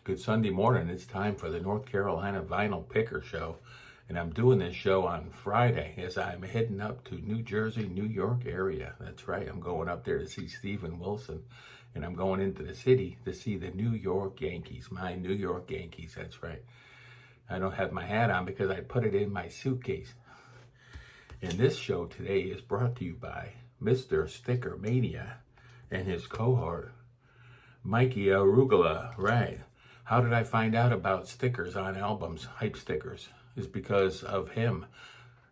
Good Sunday morning. It's time for the North Carolina Vinyl Picker Show. And I'm doing this show on Friday as I'm heading up to New Jersey, New York area. That's right. I'm going up there to see Stephen Wilson. And I'm going into the city to see the New York Yankees. My New York Yankees. That's right. I don't have my hat on because I put it in my suitcase. And this show today is brought to you by Mr. Sticker Mania and his cohort, Mikey Arugula. Right. How did I find out about stickers on albums, hype stickers? Is because of him.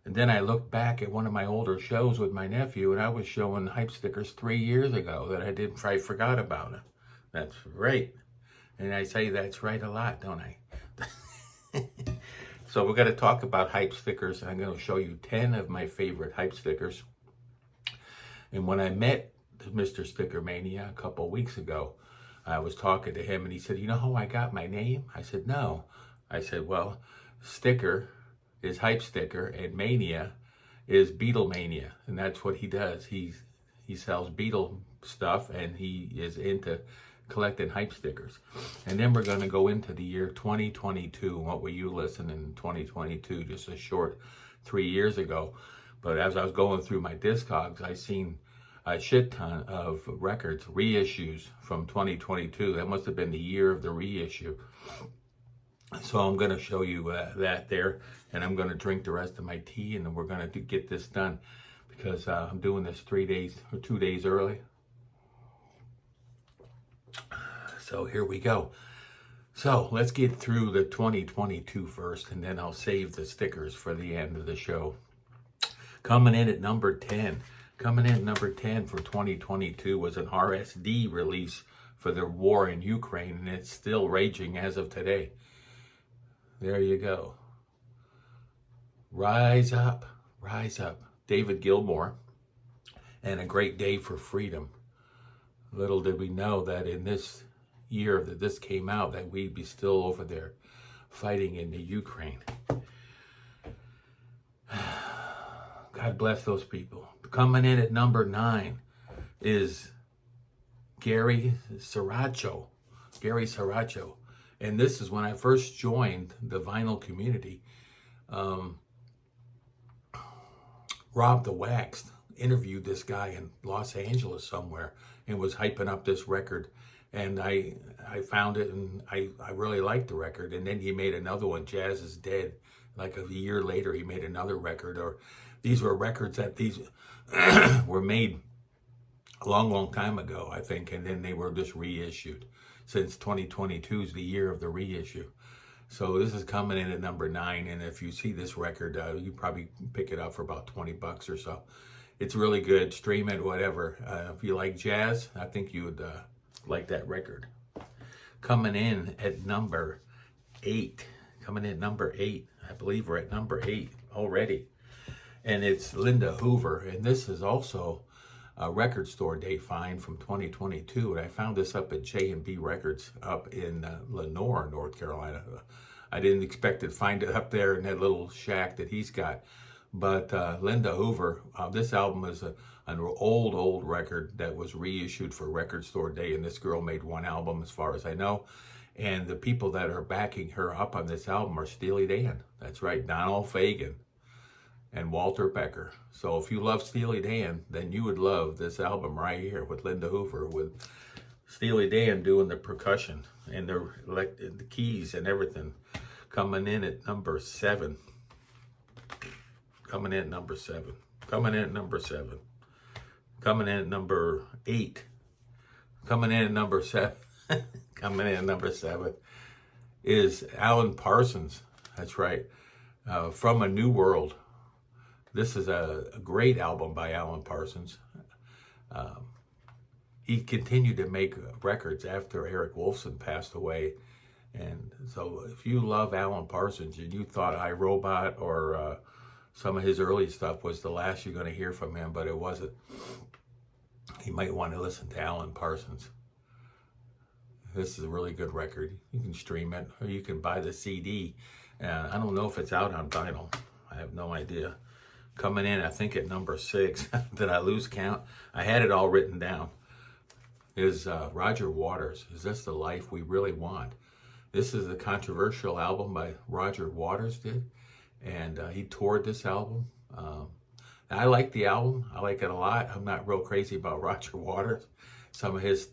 And then I looked back at one of my older shows with my nephew, and I was showing hype stickers 3 years ago that I forgot about it. That's right. And I say that's right a lot, don't I? So we're going to talk about hype stickers. I'm going to show you 10 of my favorite hype stickers. And when I met Mr. Sticker Mania a couple weeks ago, I was talking to him and he said, "You know how I got my name?" I said, "No." I said, "Well, Sticker is hype sticker and Mania is Beatlemania." And that's what he does. He sells Beatle stuff and he is into collecting hype stickers. And then we're going to go into the year 2022. What were you listening in 2022? Just a short 3 years ago. But as I was going through my Discogs, I seen a shit ton of records, reissues from 2022. That must have been the year of the reissue. So I'm going to show you that there, and I'm going to drink the rest of my tea, and then we're going to get this done because I'm doing this 3 days or 2 days early. So here we go. So let's get through the 2022 first, and then I'll save the stickers for the end of the show. Coming in at number 10. Coming in number 10 for 2022 was an RSD release for the war in Ukraine, and it's still raging as of today. There you go. Rise up, rise up. David Gilmour, and A Great Day for Freedom. Little did we know that in this year that this came out, that we'd be still over there fighting in the Ukraine. God bless those people. Coming in at number 9 is Gary Sriracha. Gary Sriracha. And this is when I first joined the vinyl community. Rob the Wax interviewed this guy in Los Angeles somewhere and was hyping up this record. And I found it and I really liked the record. And then he made another one, Jazz is Dead. Like a year later, he made another record. Or these were records that these were made a long, long time ago, I think. And then they were just reissued. Since 2022 is the year of the reissue. So this is coming in at number 9. And if you see this record, you probably pick it up for about $20 or so. It's really good. Stream it, whatever. If you like jazz, I think you would like that record. Coming in at number 8. Coming in at number 8. I believe we're at number 8 already. And it's Linda Hoover. And this is also a record store day find from 2022. And I found this up at J&B Records up in Lenore, North Carolina. I didn't expect to find it up there in that little shack that he's got. But Linda Hoover, this album is an old record that was reissued for Record Store Day. And this girl made one album as far as I know. And the people that are backing her up on this album are Steely Dan. That's right, Donald Fagen and Walter Becker. So if you love Steely Dan, then you would love this album right here with Linda Hoover, with Steely Dan doing the percussion and the keys and everything. Coming in at number 7. Coming in at number 7. Coming in at number 7. Coming in at number 8. Coming in at number 7. Coming in at number 7 is Alan Parsons. That's right. From a New World. This is a great album by Alan Parsons. He continued to make records after Eric Wolfson passed away. And so if you love Alan Parsons and you thought iRobot or some of his early stuff was the last you're going to hear from him, but it wasn't, you might want to listen to Alan Parsons. This is a really good record. You can stream it or you can buy the CD. I don't know if it's out on vinyl. I have no idea. Coming in, I think at number 6. Did I lose count? I had it all written down. Is Roger Waters. Is this the life we really want? This is a controversial album by Roger Waters did, and he toured this album. I like the album. I like it a lot. I'm not real crazy about Roger Waters, some of his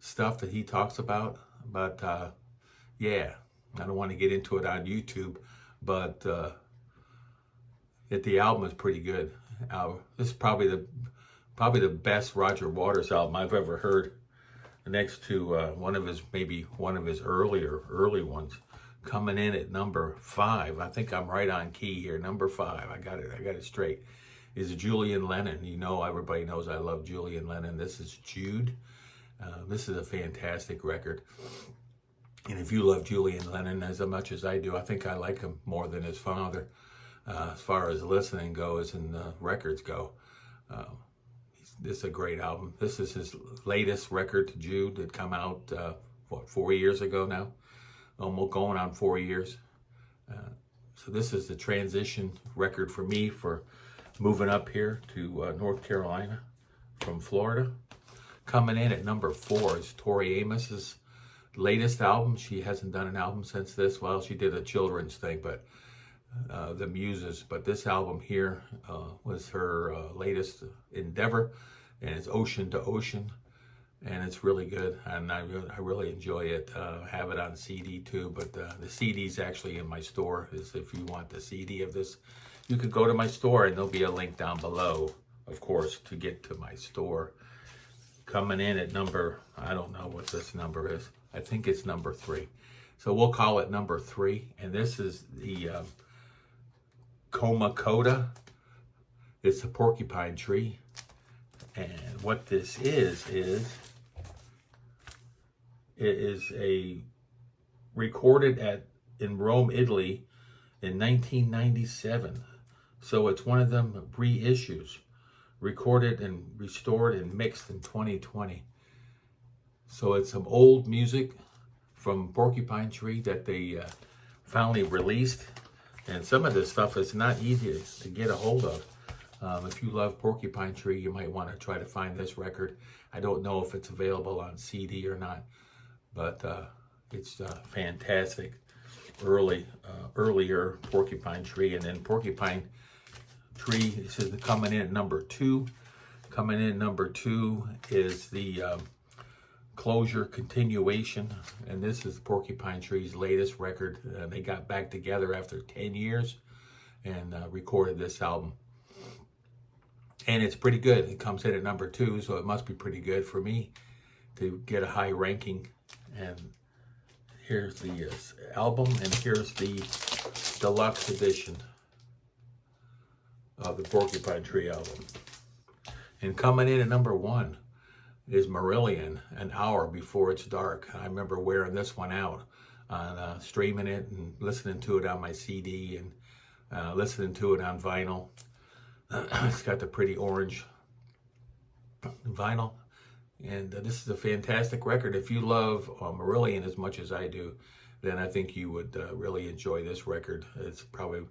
stuff that he talks about, but yeah, I don't want to get into it on YouTube, but the album is pretty good. This is probably the best Roger Waters album I've ever heard, next to one of his early ones. Coming in at number 5, I think I'm right on key here. Number 5, I got it straight, is Julian Lennon. You know, everybody knows I love Julian Lennon. This is Jude. This is a fantastic record. And if you love Julian Lennon as much as I do, I think I like him more than his father, as far as listening goes and records go. This is a great album. This is his latest record, Jude, that come out, 4 years ago now? Almost going on 4 years. So this is the transition record for me for moving up here to North Carolina from Florida. Coming in at number 4 is Tori Amos's latest album. She hasn't done an album since this. Well, she did a children's thing, but The Muses. But this album here was her latest endeavor, and it's Ocean to Ocean. And it's really good, and I really enjoy it. Have it on CD too, but the CD's actually in my store. If you want the CD of this, you could go to my store, and there'll be a link down below, of course, to get to my store. Coming in at number, I don't know what this number is. I think it's number 3. So we'll call it number 3, and this is the Coma Coda. It's a porcupine tree, and what this is it is a recorded in Rome, Italy in 1997. So it's one of them reissues, recorded and restored and mixed in 2020. So it's some old music from Porcupine Tree that they finally released. And some of this stuff is not easy to get a hold of. If you love Porcupine Tree, you might want to try to find this record. I don't know if it's available on CD or not, but it's fantastic. Earlier Porcupine Tree, and then Porcupine Tree, this is coming in at number 2. Coming in at number 2 is the Closure Continuation, and this is Porcupine Tree's latest record. They got back together after 10 years and recorded this album. And it's pretty good. It comes in at number 2, so it must be pretty good for me to get a high ranking. And here's the album, and here's the deluxe edition of the Porcupine Tree album. And coming in at number 1 is Marillion, An Hour Before It's Dark. I remember wearing this one out, on streaming it and listening to it on my CD and listening to it on vinyl. It's got the pretty orange vinyl. And this is a fantastic record. If you love Marillion as much as I do, then I think you would really enjoy this record. It's probably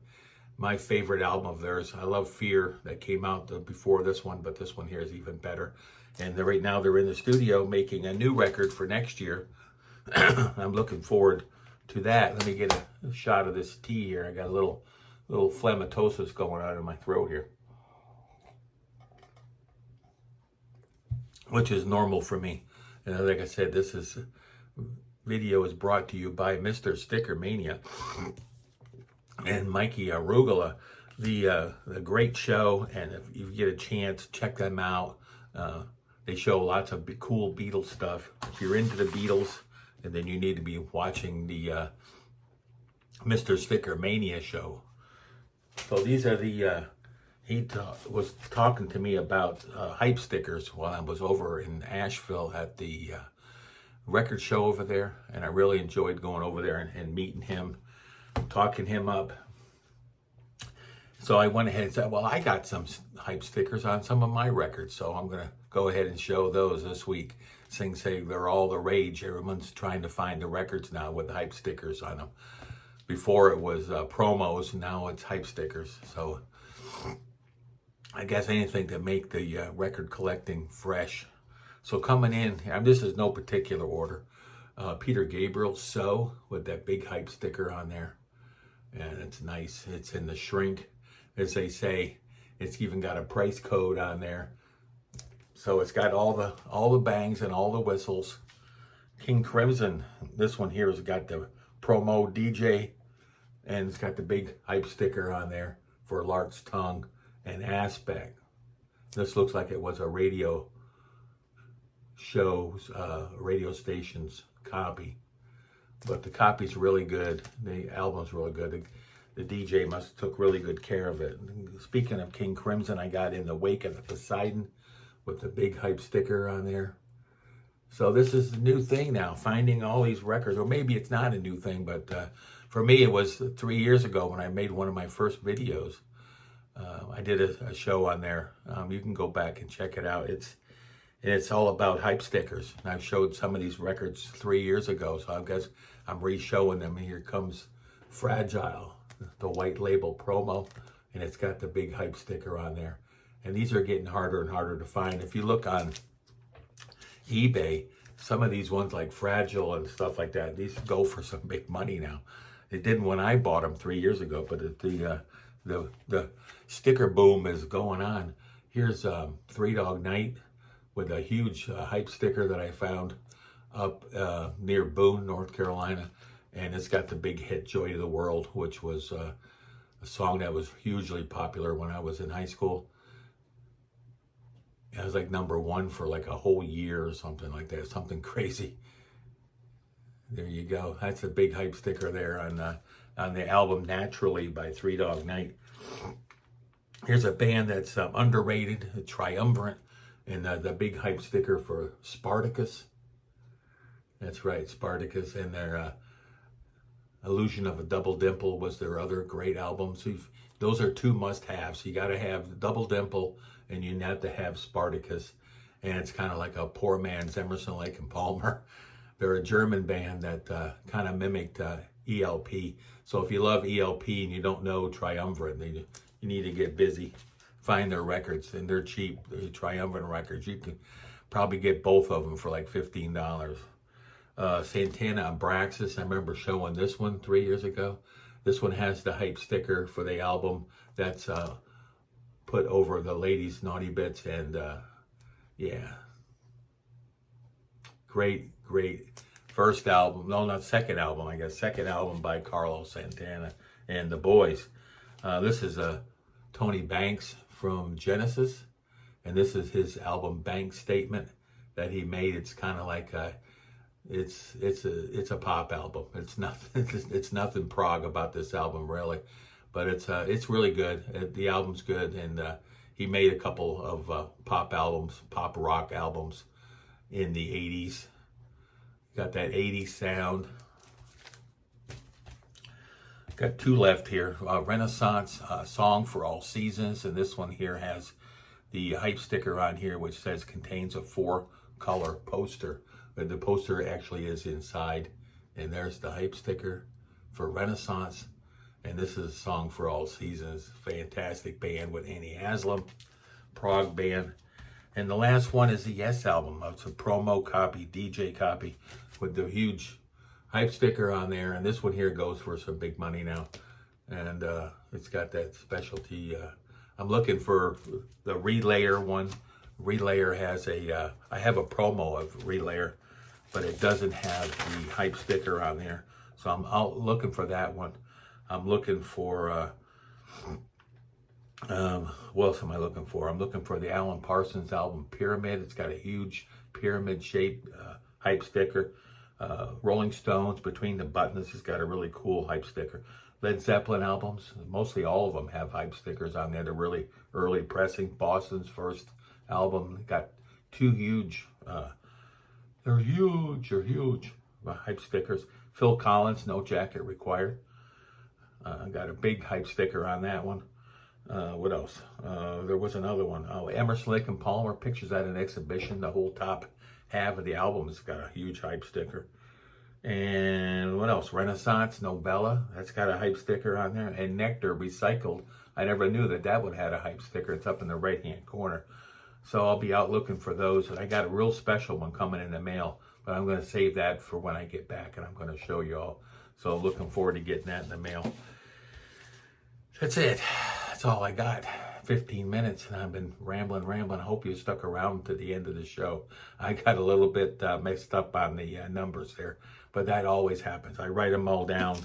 my favorite album of theirs. I love Fear, that came out before this one, but this one here is even better. And right now they're in the studio making a new record for next year. I'm looking forward to that. Let me get a shot of this tea here. I got a little phlegmatosis going on in my throat here, which is normal for me. And like I said, this video is brought to you by Mr. Sticker Mania and Mikey Arugula, the great show. And if you get a chance, check them out. They show lots of cool Beatles stuff. If you're into the Beatles, and then you need to be watching the Mr. Sticker Mania show. So these are the he was talking to me about hype stickers while I was over in Asheville at the record show over there, and I really enjoyed going over there and meeting him, talking him up. So I went ahead and said, well, I got some hype stickers on some of my records, so I'm going to go ahead and show those this week. Things say they're all the rage. Everyone's trying to find the records now with hype stickers on them. Before it was promos, now it's hype stickers. So I guess anything to make the record collecting fresh. So coming in, this is no particular order. Peter Gabriel, So, with that big hype sticker on there. And it's nice. It's in the shrink, as they say. It's even got a price code on there. So it's got all the bangs and all the whistles. King Crimson, this one here has got the promo DJ, and it's got the big hype sticker on there for Lark's Tongue and Aspect. This looks like it was a radio station's copy, but the copy's really good. The album's really good. The DJ must have took really good care of it. Speaking of King Crimson, I got In the Wake of the Poseidon with the big hype sticker on there. So this is the new thing now, finding all these records, or maybe it's not a new thing, but for me it was 3 years ago when I made one of my first videos. I did a show on there. You can go back and check it out. It's all about hype stickers. And I've showed some of these records 3 years ago, so I guess I'm re-showing them. And here comes Fragile, the white label promo, and it's got the big hype sticker on there. And these are getting harder and harder to find. If you look on eBay, some of these ones like Fragile and stuff like that, these go for some big money now. It didn't when I bought them 3 years ago, but the sticker boom is going on. Here's Three Dog Night with a huge hype sticker that I found up near Boone, North Carolina. And it's got the big hit Joy to the World, which was a song that was hugely popular when I was in high school. It was like #1 for like a whole year or something like that, something crazy. There you go. That's a big hype sticker there on the album Naturally by Three Dog Night. Here's a band that's underrated, a Triumvirate, and the big hype sticker for Spartacus. That's right, Spartacus, and their Illusion of a Double Dimple was their other great album. So those are two must-haves. You got to have Double Dimple, and you have to have Spartacus. And it's kind of like a poor man's Emerson, Lake and Palmer. They're a German band that kind of mimicked ELP. So if you love ELP and you don't know Triumvirate, you need to get busy. Find their records, and they're cheap. The Triumvirate records, you can probably get both of them for like $15. Santana Abraxas, I remember showing this one 3 years ago. This one has the hype sticker for the album that's put over the ladies' naughty bits, and yeah, great first album. No, not second album, I guess. Second album by Carlos Santana and the Boys. This is Tony Banks from Genesis, and this is his album Bank Statement that he made. It's kind of like it's a pop album. It's nothing prog about this album really, but it's really good. The album's good, and he made a couple of pop rock albums in the 80s. Got that 80s sound. Got two left here. Renaissance Song for All Seasons, and this one here has the hype sticker on here, which says contains a 4-color poster. But the poster actually is inside, and there's the hype sticker for Renaissance. And this is a Song for All Seasons. Fantastic band with Annie Haslam, prog band. And the last one is the Yes album. It's a promo copy, DJ copy, with the huge hype sticker on there. And this one here goes for some big money now. And it's got that specialty. I'm looking for the Relayer one. Relayer has I have a promo of Relayer, but it doesn't have the hype sticker on there. So I'm out looking for that one. I'm looking for, what else am I looking for? I'm looking for the Alan Parsons album Pyramid. It's got a huge pyramid-shaped hype sticker. Rolling Stones, Between the Buttons, has got a really cool hype sticker. Led Zeppelin albums, mostly all of them have hype stickers on there. They're really early pressing. Boston's first album got two huge, they're huge hype stickers. Phil Collins, No Jacket Required. Got a big hype sticker on that one. What else? There was another one. Oh, Emerson, Lake and Palmer, Pictures at an Exhibition. The whole top half of the album has got a huge hype sticker. And what else? Renaissance, Novella. That's got a hype sticker on there. And Nectar, Recycled. I never knew that one had a hype sticker. It's up in the right-hand corner. So I'll be out looking for those. And I got a real special one coming in the mail. But I'm going to save that for when I get back, and I'm going to show you all. So looking forward to getting that in the mail. That's it. That's all I got. 15 minutes, and I've been rambling. I hope you stuck around to the end of the show. I got a little bit messed up on the numbers there, but that always happens. I write them all down,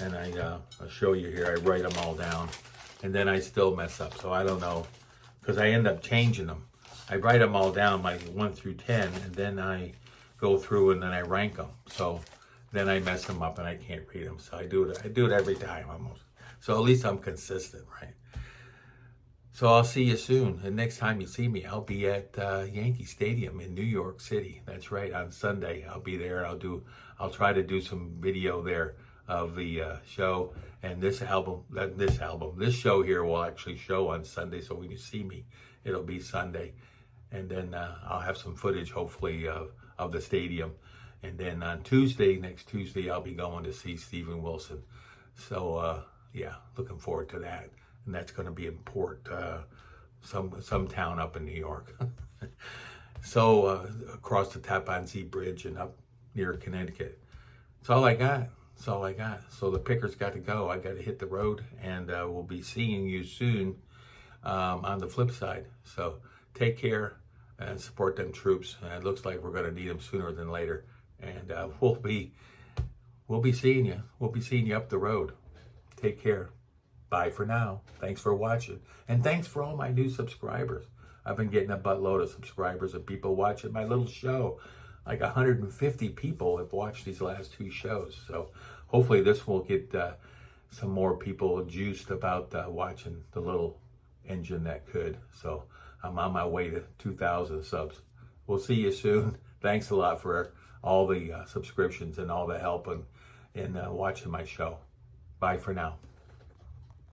and I'll show you here. I write them all down, and then I still mess up. So I don't know, because I end up changing them. I write them all down, like 1 through 10, and then I go through and then I rank them. So then I mess them up and I can't read them. So I do it every time almost. So at least I'm consistent, right? So I'll see you soon. And next time you see me, I'll be at Yankee Stadium in New York City. That's right, on Sunday. I'll be there. I'll try to do some video there of the show. And this show here will actually show on Sunday. So when you see me, it'll be Sunday. And then I'll have some footage, hopefully, of the stadium. And then on next Tuesday, I'll be going to see Steven Wilson. So, yeah, looking forward to that. And that's going to be in Port, some town up in New York. So, across the Tappan Zee Bridge and up near Connecticut. That's all I got. So the picker's got to go. I got to hit the road, and we'll be seeing you soon on the flip side. So take care and support them troops. And it looks like we're going to need them sooner than later. And we'll be seeing you. We'll be seeing you up the road. Take care. Bye for now. Thanks for watching. And thanks for all my new subscribers. I've been getting a buttload of subscribers and people watching my little show. Like 150 people have watched these last 2 shows. So hopefully this will get some more people juiced about watching the little engine that could. So I'm on my way to 2,000 subs. We'll see you soon. Thanks a lot for all the subscriptions and all the help and watching my show. Bye for now.